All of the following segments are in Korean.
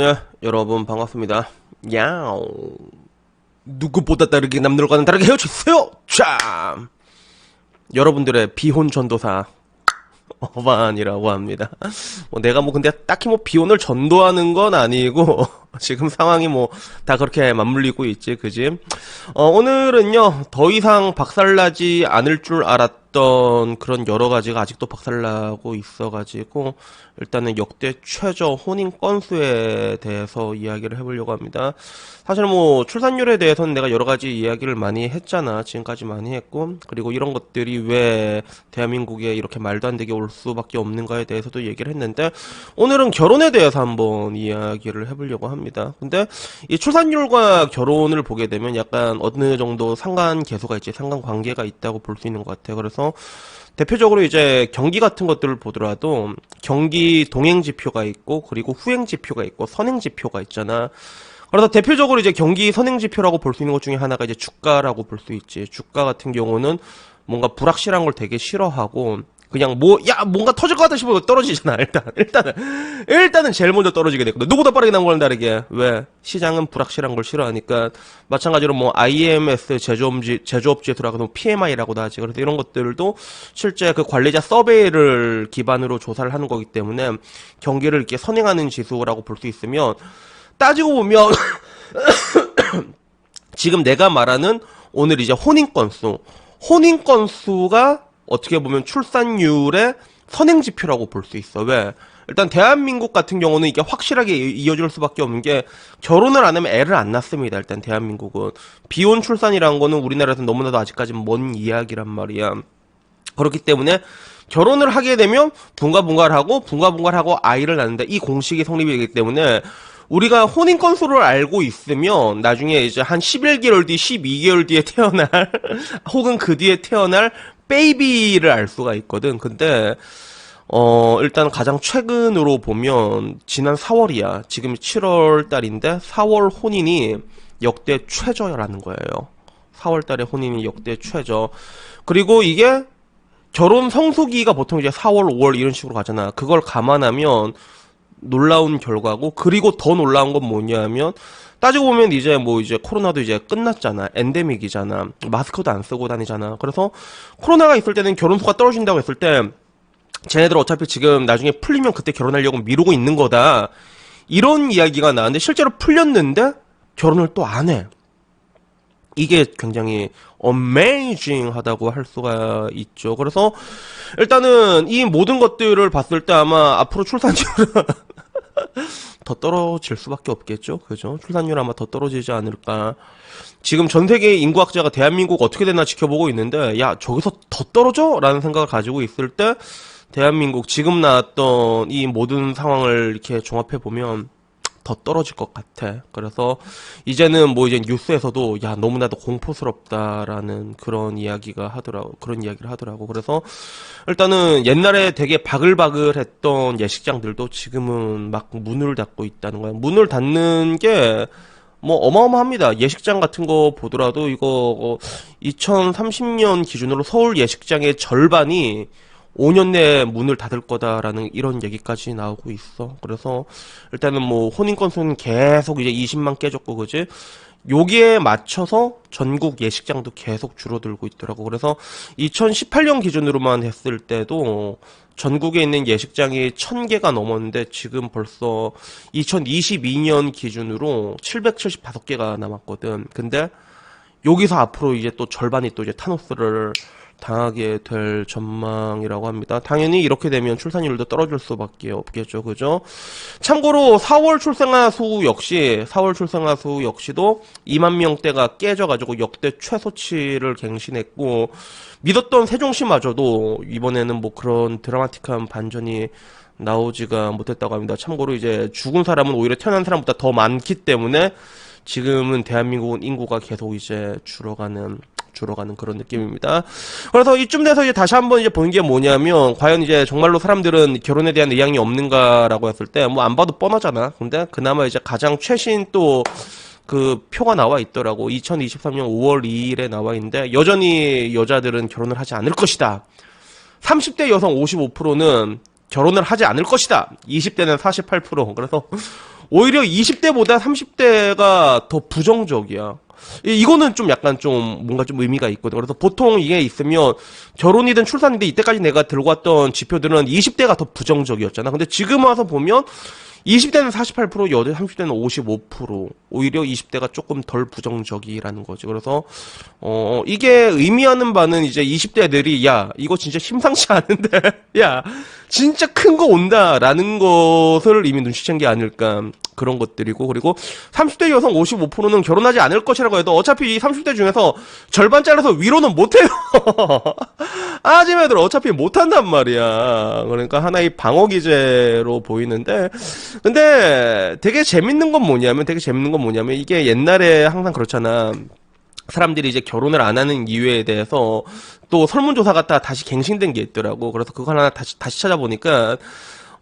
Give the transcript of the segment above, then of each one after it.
예, 여러분 반갑습니다. 야옹. 누구보다 다르게 남들과는 다르게 헤어졌어요. 참. 여러분들의 비혼 전도사 어반이라고 합니다. 내가 근데 딱히 비혼을 전도하는 건 아니고 지금 상황이 다 그렇게 맞물리고 있지, 그지? 오늘은요 더 이상 박살나지 않을 줄 알았던 그런 여러 가지가 아직도 박살나고 있어가지고 일단은 역대 최저 혼인 건수에 대해서 이야기를 해보려고 합니다. 사실 출산율에 대해서는 내가 여러 가지 이야기를 많이 했잖아. 지금까지 많이 했고, 그리고 이런 것들이 왜 대한민국에 이렇게 말도 안 되게 올 수밖에 없는가에 대해서도 얘기를 했는데, 오늘은 결혼에 대해서 한번 이야기를 해보려고 합니다. 근데 이 출산율과 결혼을 보게 되면 약간 어느 정도 상관계수가 있지, 상관관계가 있다고 볼 수 있는 것 같아요. 그래서 대표적으로 이제 경기 같은 것들을 보더라도 경기 동행 지표가 있고, 그리고 후행 지표가 있고, 선행 지표가 있잖아. 그래서 대표적으로 이제 경기 선행 지표라고 볼 수 있는 것 중에 하나가 이제 주가라고 볼 수 있지. 주가 같은 경우는 뭔가 불확실한 걸 되게 싫어하고, 그냥 뭔가 터질 것 같다 싶으면 떨어지잖아. 일단은 제일 먼저 떨어지게 됐거든. 누구보다 빠르게 나온 거는 다르게. 왜? 시장은 불확실한 걸 싫어하니까. 마찬가지로 IMS 제조업 지수라고 PMI라고도 하지. 그래서 이런 것들도 실제 그 관리자 서베이를 기반으로 조사를 하는 거기 때문에 경기를 이렇게 선행하는 지수라고 볼 수 있으면, 따지고 보면 지금 내가 말하는 오늘 이제 혼인 건수가 어떻게 보면 출산율의 선행 지표라고 볼 수 있어. 왜? 일단 대한민국 같은 경우는 이게 확실하게 이어질 수밖에 없는 게, 결혼을 안 하면 애를 안 낳습니다. 일단 대한민국은 비혼 출산이라는 거는 우리나라에서 너무나도 아직까지 먼 이야기란 말이야. 그렇기 때문에 결혼을 하게 되면 분가분가를 하고 아이를 낳는다. 이 공식이 성립이 되기 때문에 우리가 혼인 건수를 알고 있으면 나중에 이제 한 11개월 뒤, 12개월 뒤에 태어날 혹은 그 뒤에 태어날 베이비를 알 수가 있거든. 근데 일단 가장 최근으로 보면 지난 4월이야. 지금 7월 달인데 4월 혼인이 역대 최저라는 거예요. 4월 달에 혼인이 역대 최저. 그리고 이게 결혼 성수기가 보통 이제 4월, 5월 이런 식으로 가잖아. 그걸 감안하면 놀라운 결과고, 그리고 더 놀라운 건 뭐냐면, 따지고 보면 이제 이제 코로나도 이제 끝났잖아. 엔데믹이잖아. 마스크도 안 쓰고 다니잖아. 그래서 코로나가 있을 때는 결혼 수가 떨어진다고 했을 때, 쟤네들 어차피 지금 나중에 풀리면 그때 결혼하려고 미루고 있는 거다, 이런 이야기가 나왔는데, 실제로 풀렸는데 결혼을 또 안 해. 이게 굉장히 어메이징 하다고 할 수가 있죠. 그래서 일단은 이 모든 것들을 봤을 때 아마 앞으로 출산율은 더 떨어질 수밖에 없겠죠. 그죠? 출산율 아마 더 떨어지지 않을까. 지금 전 세계 인구학자가 대한민국 어떻게 되나 지켜보고 있는데, 야, 저기서 더 떨어져? 라는 생각을 가지고 있을 때, 대한민국 지금 나왔던 이 모든 상황을 이렇게 종합해보면 더 떨어질 것 같아. 그래서 이제는 이제 뉴스에서도 야, 너무나도 공포스럽다라는 그런 이야기를 하더라고. 그래서 일단은 옛날에 되게 바글바글했던 예식장들도 지금은 막 문을 닫고 있다는 거야. 문을 닫는 게 어마어마합니다. 예식장 같은 거 보더라도 이거 2030년 기준으로 서울 예식장의 절반이 5년 내에 문을 닫을 거다라는 이런 얘기까지 나오고 있어. 그래서 일단은 혼인 건수는 계속 이제 20만 깨졌고, 그지? 여기에 맞춰서 전국 예식장도 계속 줄어들고 있더라고. 그래서 2018년 기준으로만 했을 때도 전국에 있는 예식장이 1000개가 넘었는데, 지금 벌써 2022년 기준으로 775개가 남았거든. 근데 여기서 앞으로 이제 또 절반이 또 이제 타노스를 당하게 될 전망이라고 합니다. 당연히 이렇게 되면 출산율도 떨어질 수밖에 없겠죠. 그죠? 참고로 4월 출생아 수 역시도 2만 명대가 깨져가지고 역대 최소치를 갱신했고, 믿었던 세종시마저도 이번에는 그런 드라마틱한 반전이 나오지가 못했다고 합니다. 참고로 이제 죽은 사람은 오히려 태어난 사람보다 더 많기 때문에 지금은 대한민국은 인구가 계속 이제 줄어가는 그런 느낌입니다. 그래서 이쯤 돼서 이제 다시 한번 이제 보는 게 뭐냐면, 과연 이제 정말로 사람들은 결혼에 대한 의향이 없는가라고 했을 때 안 봐도 뻔하잖아. 근데 그나마 이제 가장 최신 또 그 표가 나와 있더라고. 2023년 5월 2일에 나와 있는데, 여전히 여자들은 결혼을 하지 않을 것이다. 30대 여성 55%는 결혼을 하지 않을 것이다. 20대는 48%. 그래서 오히려 20대보다 30대가 더 부정적이야. 이거는 좀 약간 좀 뭔가 좀 의미가 있거든. 그래서 보통 이게 있으면 결혼이든 출산이든 이때까지 내가 들고 왔던 지표들은 20대가 더 부정적이었잖아. 근데 지금 와서 보면 20대는 48%, 여자 30대는 55%. 오히려 20대가 조금 덜 부정적이라는 거지. 그래서 이게 의미하는 바는 이제 20대들이 야, 이거 진짜 심상치 않은데. 야, 진짜 큰 거 온다라는 것을 이미 눈치챈 게 아닐까. 그런 것들이고, 그리고 30대 여성 55%는 결혼하지 않을 것이라고 해도 어차피 이 30대 중에서 절반 잘라서 위로는 못해요. 아줌마들 어차피 못한단 말이야. 그러니까 하나의 방어 기제로 보이는데, 근데 되게 재밌는 건 뭐냐면, 이게 옛날에 항상 그렇잖아. 사람들이 이제 결혼을 안 하는 이유에 대해서 또 설문조사 갔다가 다시 갱신된 게 있더라고. 그래서 그거 하나 다시 찾아보니까,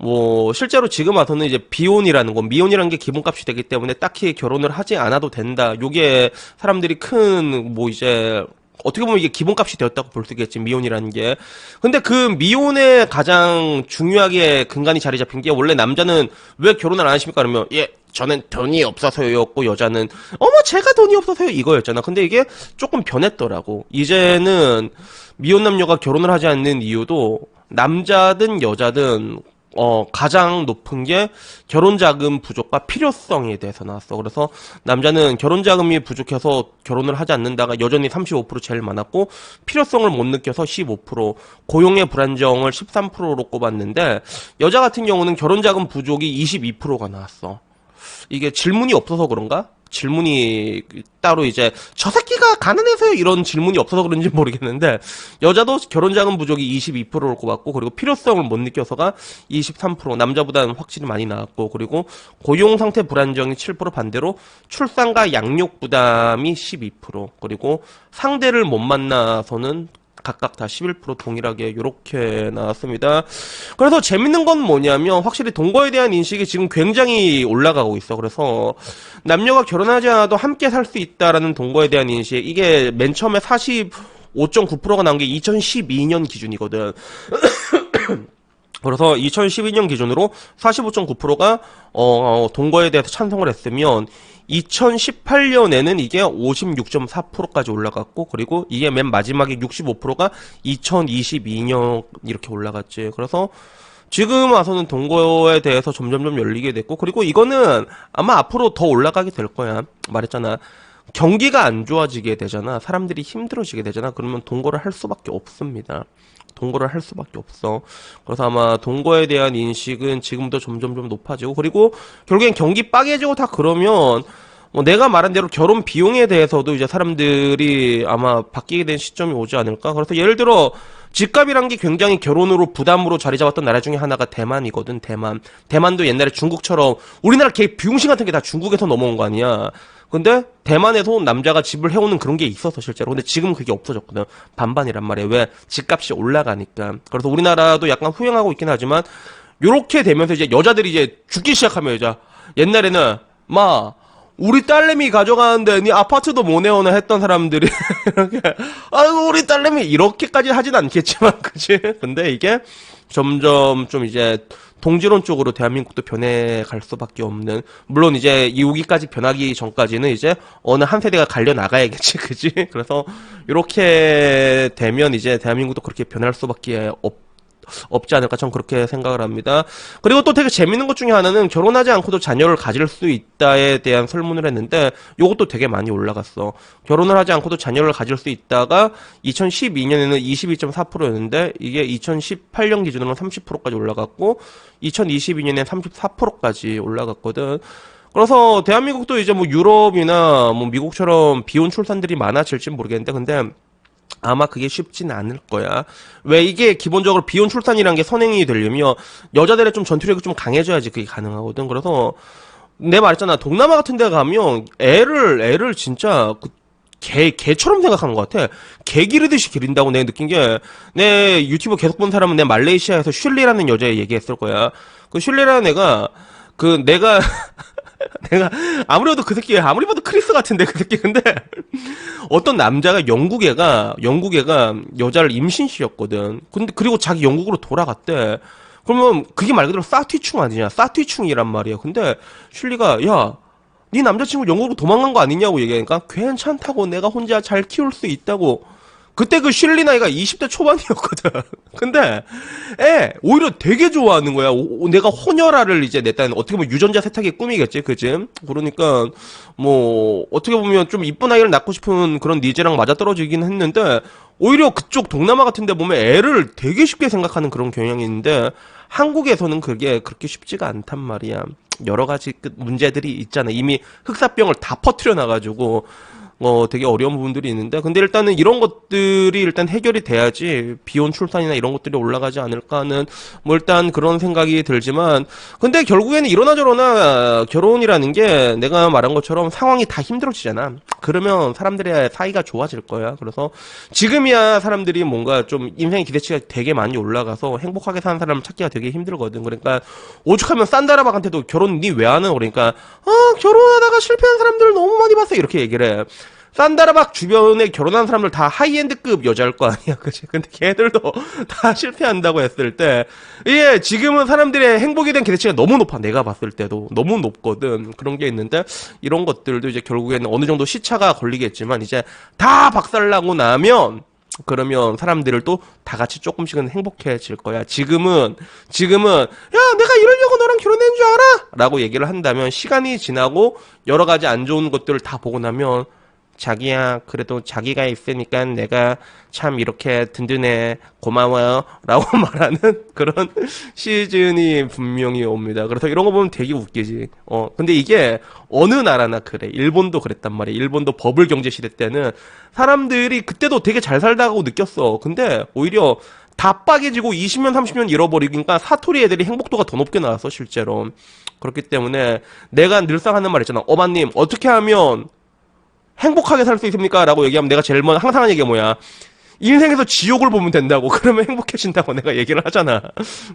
뭐 실제로 지금 와서는 이제 비혼이라는 거, 미혼이라는 게 기본값이 되기 때문에 딱히 결혼을 하지 않아도 된다. 요게 사람들이 큰 뭐 이제 어떻게 보면 이게 기본값이 되었다고 볼 수 있겠지, 미혼이라는 게. 근데 그 미혼에 가장 중요하게 근간이 자리 잡힌 게, 원래 남자는 왜 결혼을 안 하십니까? 그러면 예, 저는 돈이 없어서였고, 여자는 어머 제가 돈이 없어서요, 이거였잖아. 근데 이게 조금 변했더라고. 이제는 미혼 남녀가 결혼을 하지 않는 이유도 남자든 여자든 가장 높은 게 결혼자금 부족과 필요성에 대해서 나왔어. 그래서 남자는 결혼자금이 부족해서 결혼을 하지 않는다가 여전히 35% 제일 많았고, 필요성을 못 느껴서 15%, 고용의 불안정을 13%로 꼽았는데, 여자 같은 경우는 결혼자금 부족이 22%가 나왔어. 이게 질문이 없어서 그런가? 질문이 따로 이제 저 새끼가 가난해서요 이런 질문이 없어서 그런지 모르겠는데, 여자도 결혼자금 부족이 22%를 꼽았고, 그리고 필요성을 못 느껴서가 23%, 남자보다는 확실히 많이 나왔고, 그리고 고용상태 불안정이 7%, 반대로 출산과 양육 부담이 12%, 그리고 상대를 못 만나서는 각각 다 11% 동일하게 요렇게 나왔습니다. 그래서 재밌는 건 뭐냐면, 확실히 동거에 대한 인식이 지금 굉장히 올라가고 있어. 그래서 남녀가 결혼하지 않아도 함께 살 수 있다라는 동거에 대한 인식, 이게 맨 처음에 45.9%가 나온 게 2012년 기준이거든. 그래서 2012년 기준으로 45.9%가 동거에 대해서 찬성을 했으면, 2018년에는 이게 56.4%까지 올라갔고, 그리고 이게 맨 마지막에 65%가 2022년 이렇게 올라갔지. 그래서 지금 와서는 동거에 대해서 점점점 열리게 됐고, 그리고 이거는 아마 앞으로 더 올라가게 될 거야. 말했잖아. 경기가 안 좋아지게 되잖아. 사람들이 힘들어지게 되잖아. 그러면 동거를 할 수밖에 없습니다. 동거를 할 수밖에 없어. 그래서 아마 동거에 대한 인식은 지금부터 점점 좀 높아지고, 그리고 결국엔 경기 빠개지고 다 그러면 뭐 내가 말한 대로 결혼 비용에 대해서도 이제 사람들이 아마 바뀌게 된 시점이 오지 않을까. 그래서 예를 들어 집값이란 게 굉장히 결혼으로 부담으로 자리 잡았던 나라 중에 하나가 대만이거든. 대만도 옛날에 중국처럼 우리나라 개 비용신 같은 게 다 중국에서 넘어온 거 아니야. 근데 대만에서 남자가 집을 해오는 그런 게 있었어 실제로. 근데 지금 그게 없어졌거든. 반반이란 말이야. 왜? 집값이 올라가니까. 그래서 우리나라도 약간 후행하고 있긴 하지만, 요렇게 되면서 이제 여자들이 이제 죽기 시작하면, 여자 옛날에는 마 우리 딸내미 가져가는데 니 아파트도 못 내어나 했던 사람들이 이렇게, 아이고 우리 딸내미, 이렇게까지 하진 않겠지만, 그치? 근데 이게 점점 좀 이제 동지론 쪽으로 대한민국도 변해갈 수밖에 없는, 물론 이제 이후기까지 변하기 전까지는 이제 어느 한 세대가 갈려 나가야겠지, 그지? 그래서 이렇게 되면 이제 대한민국도 그렇게 변할 수밖에 없지 않을까, 전 그렇게 생각을 합니다. 그리고 또 되게 재밌는 것 중에 하나는, 결혼하지 않고도 자녀를 가질 수 있다에 대한 설문을 했는데, 요것도 되게 많이 올라갔어. 결혼을 하지 않고도 자녀를 가질 수 있다가 2012년에는 22.4%였는데 이게 2018년 기준으로는 30%까지 올라갔고, 2022년에 34%까지 올라갔거든. 그래서 대한민국도 이제 뭐 유럽이나 뭐 미국처럼 비혼 출산들이 많아질진 모르겠는데, 근데 아마 그게 쉽진 않을 거야. 왜? 이게 기본적으로 비혼 출산이란 게 선행이 되려면 여자들의 좀 전투력이 좀 강해져야지 그게 가능하거든. 그래서 내 말했잖아. 동남아 같은 데 가면 애를 진짜 개처럼 생각하는 것 같아. 개 기르듯이 기른다고 내가 느낀 게, 내 유튜브 계속 본 사람은 내 말레이시아에서 슐리라는 여자 얘기했을 거야. 그 슐리라는 애가, 내가 내가 아무리 봐도 그 새끼, 아무리 봐도 크리스 같은데 그 새끼. 근데 어떤 남자가, 영국 애가 여자를 임신시켰거든. 근데 그리고 자기 영국으로 돌아갔대. 그러면 그게 말 그대로 싸튀충 아니냐? 싸튀충이란 말이야. 근데 슐리가 야, 네 남자친구 영국으로 도망간 거 아니냐고 얘기하니까 괜찮다고 내가 혼자 잘 키울 수 있다고. 그때 그 슐리 나이가 20대 초반이었거든. 근데 오히려 되게 좋아하는 거야. 내가 호녀라를 이제 냈다는 어떻게 보면 유전자 세탁의 꿈이겠지, 그지? 그러니까 뭐 어떻게 보면 좀 이쁜 아이를 낳고 싶은 그런 니즈랑 맞아떨어지긴 했는데 오히려 그쪽 동남아 같은 데 보면 애를 되게 쉽게 생각하는 그런 경향이 있는데 한국에서는 그게 그렇게 쉽지가 않단 말이야. 여러 가지 문제들이 있잖아. 이미 흑사병을 다 퍼뜨려 놔가지고 되게 어려운 부분들이 있는데, 근데 일단은 이런 것들이 일단 해결이 돼야지 비혼 출산이나 이런 것들이 올라가지 않을까 하는 뭐 일단 그런 생각이 들지만, 근데 결국에는 이러나 저러나 결혼이라는 게 내가 말한 것처럼 상황이 다 힘들어지잖아. 그러면 사람들의 사이가 좋아질 거야. 그래서 지금이야 사람들이 뭔가 좀 인생의 기대치가 되게 많이 올라가서 행복하게 사는 사람을 찾기가 되게 힘들거든. 그러니까 오죽하면 산다라박한테도 결혼 니 왜 하는? 그러니까 결혼하다가 실패한 사람들을 너무 많이 봤어 이렇게 얘기를 해. 산다라박 주변에 결혼한 사람들 다 하이엔드급 여자일 거 아니야, 그치? 근데 걔들도 다 실패한다고 했을 때, 이게 지금은 사람들의 행복에 대한 기대치가 너무 높아. 내가 봤을 때도 너무 높거든. 그런 게 있는데, 이런 것들도 이제 결국에는 어느 정도 시차가 걸리겠지만, 이제 다 박살나고 나면, 그러면 사람들을 또 다 같이 조금씩은 행복해질 거야. 지금은, 야, 내가 이러려고 너랑 결혼한 줄 알아? 라고 얘기를 한다면, 시간이 지나고, 여러 가지 안 좋은 것들을 다 보고 나면, 자기야, 그래도 자기가 있으니까 내가 참 이렇게 든든해, 고마워요. 라고 말하는 그런 시즌이 분명히 옵니다. 그래서 이런 거 보면 되게 웃기지. 근데 이게 어느 나라나 그래. 일본도 그랬단 말이야. 일본도 버블 경제 시대 때는 사람들이 그때도 되게 잘 살다고 느꼈어. 근데 오히려 다 빠개지고 20년, 30년 잃어버리니까 사토리 애들이 행복도가 더 높게 나왔어, 실제로. 그렇기 때문에 내가 늘상 하는 말 있잖아. 어마님, 어떻게 하면 행복하게 살 수 있습니까? 라고 얘기하면 내가 제일 먼저 항상 하는 얘기가 뭐야? 인생에서 지옥을 보면 된다고. 그러면 행복해진다고 내가 얘기를 하잖아.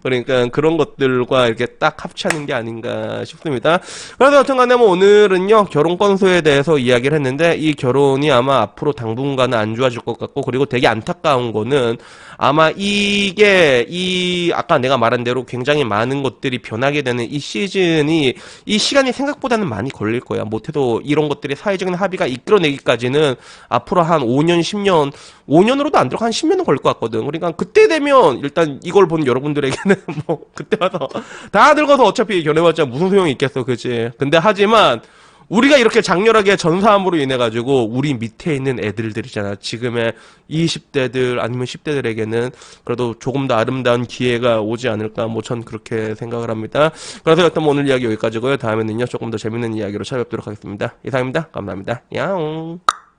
그러니까 그런 것들과 이렇게 딱 합치하는 게 아닌가 싶습니다. 그래서 여튼간에 뭐 오늘은요, 결혼 건수에 대해서 이야기를 했는데, 이 결혼이 아마 앞으로 당분간은 안 좋아질 것 같고, 그리고 되게 안타까운 거는 아마 아까 내가 말한 대로 굉장히 많은 것들이 변하게 되는 이 시즌이, 이 시간이 생각보다는 많이 걸릴 거야. 못해도 이런 것들이 사회적인 합의가 이끌어내기까지는 앞으로 한 5년, 10년, 5년으로도 안 들어가 한 10년은 걸릴 것 같거든. 그러니까 그때 되면 일단 이걸 본 여러분들에게는 뭐 그때 와서 다 늙어서 어차피 결혼해봤자 무슨 소용이 있겠어, 그치? 근데 하지만 우리가 이렇게 장렬하게 전사함으로 인해 가지고 우리 밑에 있는 애들이잖아. 지금의 20대들 아니면 10대들에게는 그래도 조금 더 아름다운 기회가 오지 않을까. 뭐 전 그렇게 생각을 합니다. 그래서 일단 뭐 오늘 이야기 여기까지고요. 다음에는요 조금 더 재밌는 이야기로 찾아뵙도록 하겠습니다. 이상입니다. 감사합니다. 야옹.